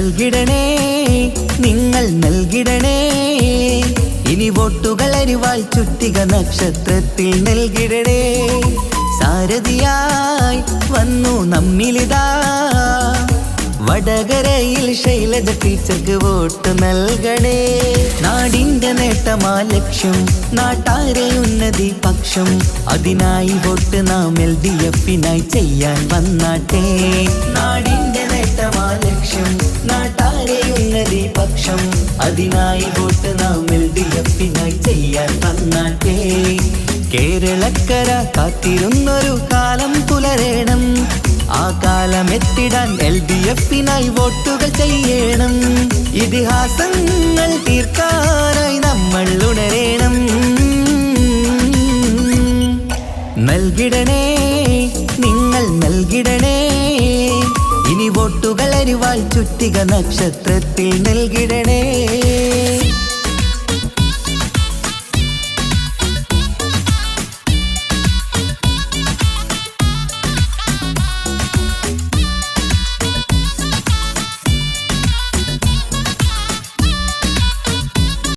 നൽകിടണേ, നിങ്ങൾ നൽകിടണേ. ഇനി വോട്ടുകൾ അരിവാൾ ചുറ്റിക നക്ഷത്രത്തിൽ നൽകിടണേ. സാരഥിയായി വന്നു നമ്മിലിതാ വടകരയിൽ ശൈലജ ടീച്ചർക്ക് വോട്ട് നൽകണേ. നാടിന്റെ നേട്ടമാ ലക്ഷ്യം, നാട്ടാരെ ഉന്നതി പക്ഷം. അതിനായി വോട്ട് നാം LDF-നായി ചെയ്യാൻ വന്നാട്ടെ. നാടിന്റെ നേട്ടമാ ലക്ഷ്യം, നാട്ടാരെ ഉന്നതി പക്ഷം. അതിനായി വോട്ട് നാം LDF-നായി ചെയ്യാൻ വന്നാട്ടെ. കേരളക്കര കാത്തിരുന്നൊരു കാലം പുലരേണം. ആ കാലം എത്തിടാൻ LDF-നായി വോട്ടുകൾ ചെയ്യണം. ഇതിഹാസങ്ങൾ തീർക്കാനായി നമ്മൾ ഉണരേണം. നൽകിടണേ, നിങ്ങൾ നൽകിടണേ. ഇനി വോട്ടുകൾ അരിവാൾ ചുറ്റിക നക്ഷത്രത്തിൽ നൽകിടണേ.